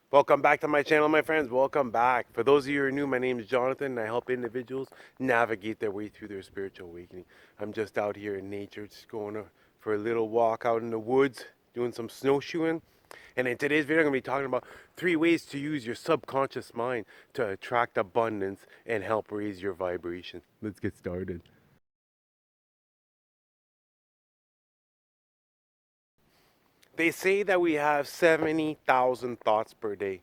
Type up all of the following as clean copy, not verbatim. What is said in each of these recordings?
Welcome back to my channel, my friends. Welcome back. For those of you who are new, my name is Jonathan, and I help individuals navigate their way through their spiritual awakening. I'm just out here in nature, just for a little walk out in the woods, doing some snowshoeing. And in today's video, I'm going to be talking about 3 ways to use your subconscious mind to attract abundance and help raise your vibration. Let's get started. They say that we have 70,000 thoughts per day,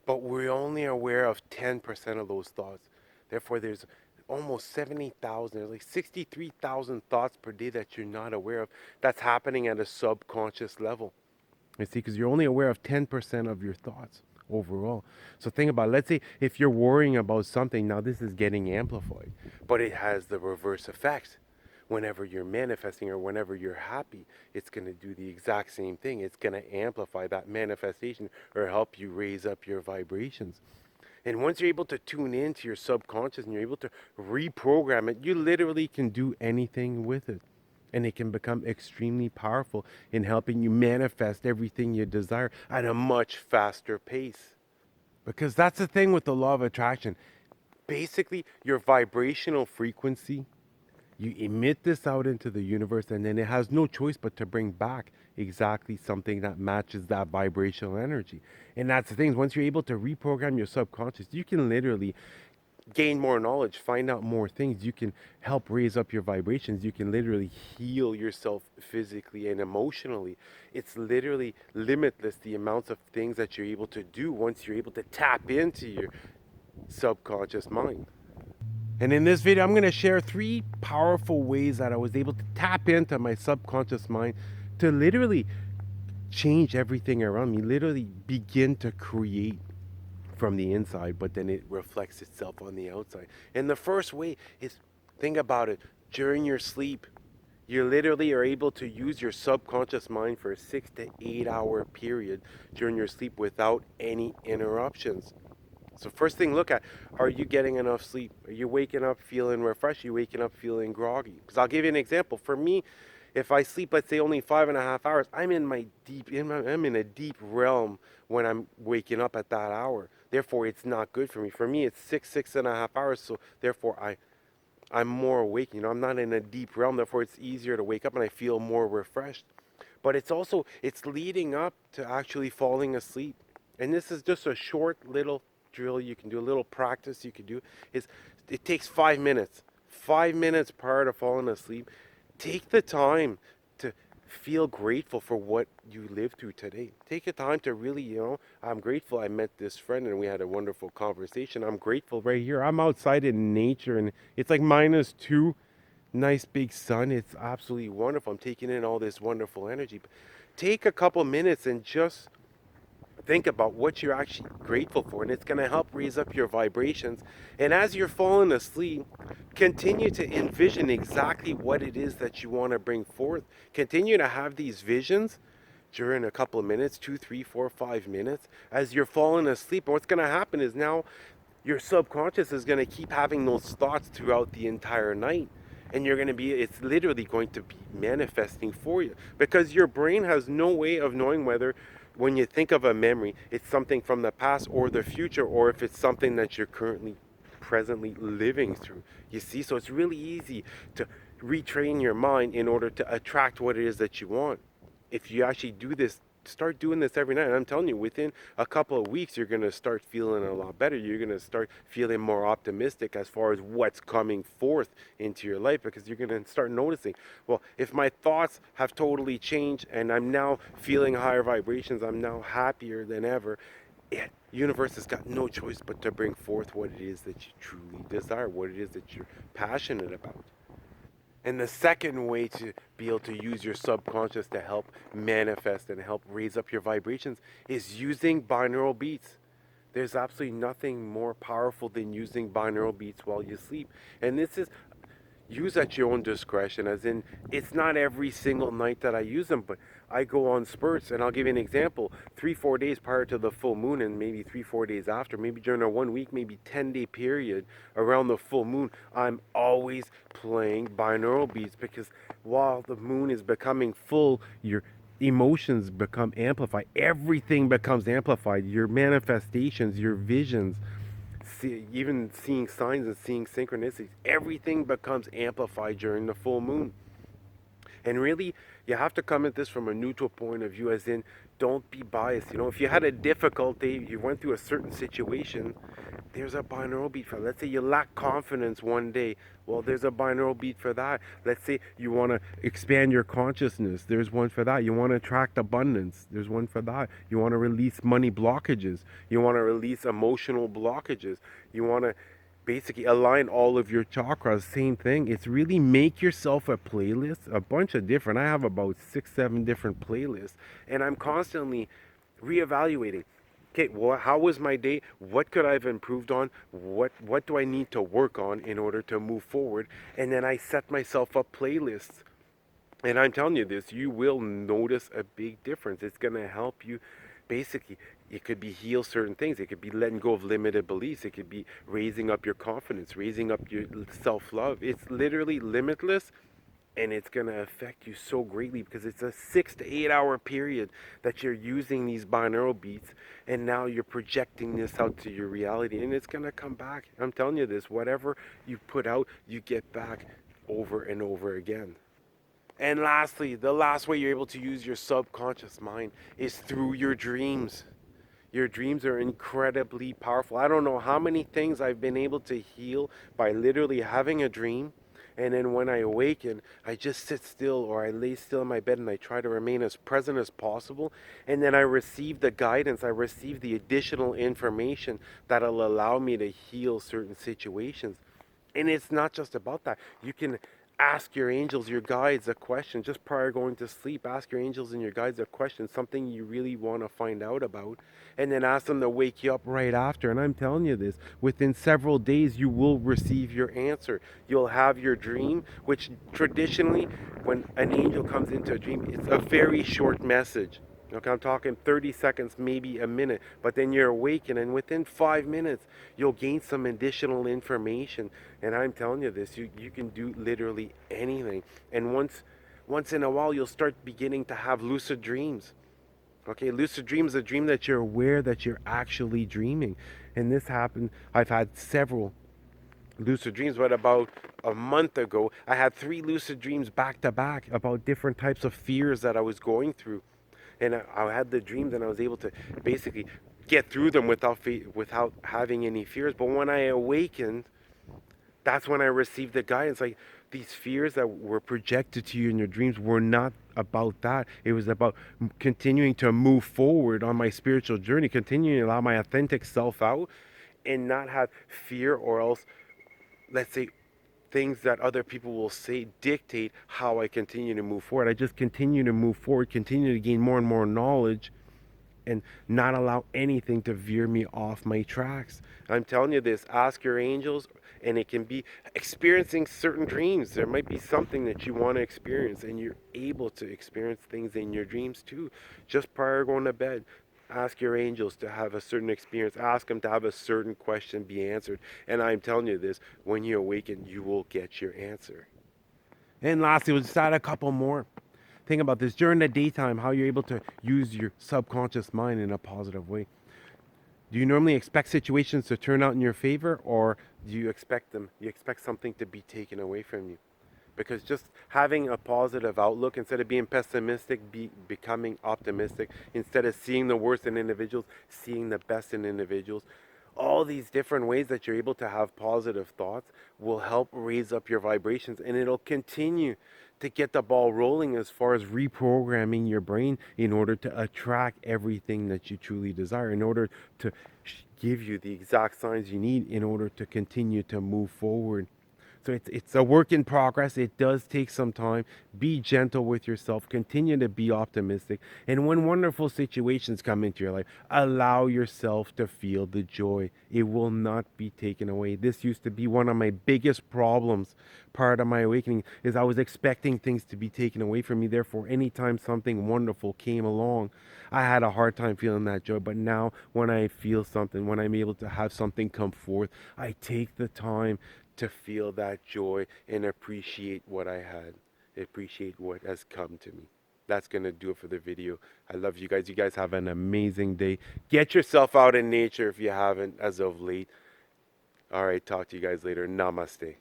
but we're only aware of 10% of those thoughts. Therefore, there's almost 70,000, there's like 63,000 thoughts per day that you're not aware of that's happening at a subconscious level. You see, because you're only aware of 10% of your thoughts overall. So think about it. Let's say if you're worrying about something, now this is getting amplified, but it has the reverse effects. Whenever you're manifesting or whenever you're happy, it's going to do the exact same thing. It's going to amplify that manifestation or help you raise up your vibrations. And once you're able to tune into your subconscious and you're able to reprogram it, you literally can do anything with it. And it can become extremely powerful in helping you manifest everything you desire at a much faster pace. Because that's the thing with the law of attraction. Basically, your vibrational frequency, you emit this out into the universe, and then it has no choice but to bring back exactly something that matches that vibrational energy. And that's the thing. Once you're able to reprogram your subconscious, you can literally gain more knowledge, find out more things. You can help raise up your vibrations. You can literally heal yourself physically and emotionally. It's literally limitless the amounts of things that you're able to do once you're able to tap into your subconscious mind. And in this video, I'm going to share 3 powerful ways that I was able to tap into my subconscious mind to literally change everything around me, literally begin to create from the inside, but then it reflects itself on the outside. And the first way is, think about it, during your sleep. You literally are able to use your subconscious mind for a 6 to 8 hour period during your sleep without any interruptions. So first thing, look at, are you getting enough sleep? Are you waking up feeling refreshed? Are you waking up feeling groggy? Because I'll give you an example. For me, if I sleep, let's say only 5.5 hours, I'm in a deep realm when I'm waking up at that hour. Therefore, it's not good for me. For me, it's 6.5 hours. So therefore, I'm more awake. I'm not in a deep realm. Therefore, it's easier to wake up and I feel more refreshed. But it's leading up to actually falling asleep. And this is just a short little drill you can do, a little practice you can do. Is it takes 5 minutes. 5 minutes prior to falling asleep. Take the time to feel grateful for what you lived through today. Take the time to really, I'm grateful I met this friend and we had a wonderful conversation. I'm grateful right here. I'm outside in nature and it's like -2, nice big sun. It's absolutely wonderful. I'm taking in all this wonderful energy. But take a couple minutes and just think about what you're actually grateful for, and it's going to help raise up your vibrations. And as you're falling asleep, continue to envision exactly what it is that you want to bring forth. Continue to have these visions during a couple of minutes, 2, 3, 4, 5 minutes, as you're falling asleep. And what's going to happen is now your subconscious is going to keep having those thoughts throughout the entire night. And it's literally going to be manifesting for you because your brain has no way of knowing whether, when you think of a memory, it's something from the past or the future, or if it's something that you're presently living through. You see, so it's really easy to retrain your mind in order to attract what it is that you want. If you actually do this, start doing this every night, and I'm telling you, within a couple of weeks, you're going to start feeling a lot better. You're going to start feeling more optimistic as far as what's coming forth into your life, because you're going to start noticing, well, if my thoughts have totally changed and I'm now feeling higher vibrations, I'm now happier than ever. Universe has got no choice but to bring forth what it is that you truly desire, what it is that you're passionate about. And the second way to be able to use your subconscious to help manifest and help raise up your vibrations is using binaural beats. There's absolutely nothing more powerful than using binaural beats while you sleep. And this is use at your own discretion, as in, it's not every single night that I use them, but I go on spurts. And I'll give you an example: 3 4 days prior to the full moon, and maybe 3 4 days after, maybe during a 1 week, maybe 10-day period around the full moon, I'm always playing binaural beats, because while the moon is becoming full, emotions become amplified. Everything becomes amplified. Your manifestations, your visions, even seeing signs and seeing synchronicities, everything becomes amplified during the full moon. And really, you have to come at this from a neutral point of view, as in, don't be biased. If you had a difficulty, you went through a certain situation, there's a binaural beat for that. Let's say you lack confidence one day. Well, there's a binaural beat for that. Let's say you want to expand your consciousness. There's one for that. You want to attract abundance. There's one for that. You want to release money blockages. You want to release emotional blockages. You want to basically align all of your chakras. Same thing. It's really make yourself a playlist, a bunch of different. I have about 6 7 different playlists, and I'm constantly reevaluating. Okay, well, how was my day? What could I have improved on? What do I need to work on in order to move forward? And then I set myself up playlists. And I'm telling you this, you will notice a big difference. It's going to help you. Basically, it could be heal certain things. It could be letting go of limited beliefs. It could be raising up your confidence, raising up your self-love. It's literally limitless, and it's going to affect you so greatly because it's a 6 to 8 hour period that you're using these binaural beats, and now you're projecting this out to your reality, and it's going to come back. I'm telling you this, whatever you put out, you get back over and over again. And lastly, the last way you're able to use your subconscious mind is through your dreams. Your dreams are incredibly powerful. I don't know how many things I've been able to heal by literally having a dream. And then when I awaken, I just sit still or I lay still in my bed and I try to remain as present as possible. And then I receive the guidance, I receive the additional information that'll allow me to heal certain situations. And it's not just about that. You can ask your angels, your guides, a question just prior to going to sleep. Ask your angels and your guides a question, something you really want to find out about, and then ask them to wake you up right after. And I'm telling you this, within several days, you will receive your answer. You'll have your dream, which traditionally, when an angel comes into a dream, it's a very short message. Okay, I'm talking 30 seconds, maybe a minute, but then you're awakened, and within 5 minutes, you'll gain some additional information. And I'm telling you this, you can do literally anything. And once in a while, you'll start beginning to have lucid dreams. Okay, lucid dreams, a dream that you're aware that you're actually dreaming. And this happened, I've had several lucid dreams, but about a month ago, I had 3 lucid dreams back to back about different types of fears that I was going through. And I had the dreams, and I was able to basically get through them without having any fears. But when I awakened, that's when I received the guidance. Like, these fears that were projected to you in your dreams were not about that. It was about continuing to move forward on my spiritual journey, continuing to allow my authentic self out, and not have fear, or else, let's say, things that other people will say dictate how I continue to move forward. I just continue to move forward, continue to gain more and more knowledge, and not allow anything to veer me off my tracks. I'm telling you this, ask your angels, and it can be experiencing certain dreams. There might be something that you want to experience, and you're able to experience things in your dreams too. Just prior to going to bed, ask your angels to have a certain experience. Ask them to have a certain question be answered. And I'm telling you this, when you awaken, you will get your answer. And lastly, we'll just add a couple more. Think about this during the daytime, how you're able to use your subconscious mind in a positive way. Do you normally expect situations to turn out in your favor, or do you expect something to be taken away from you? Because just having a positive outlook, instead of being pessimistic, becoming optimistic, instead of seeing the worst in individuals, seeing the best in individuals, all these different ways that you're able to have positive thoughts will help raise up your vibrations, and it'll continue to get the ball rolling as far as reprogramming your brain in order to attract everything that you truly desire, in order to give you the exact signs you need in order to continue to move forward. So it's a work in progress. It does take some time. Be gentle with yourself. Continue to be optimistic. And when wonderful situations come into your life, allow yourself to feel the joy. It will not be taken away. This used to be one of my biggest problems prior to my awakening, is I was expecting things to be taken away from me. Therefore, anytime something wonderful came along, I had a hard time feeling that joy. But now when I feel something, when I'm able to have something come forth, I take the time to feel that joy and appreciate what I had, appreciate what has come to me. that's going to do it for the video. I love you guys. You guys have an amazing day. Get yourself out in nature if you haven't as of late. All right, talk to you guys later. Namaste.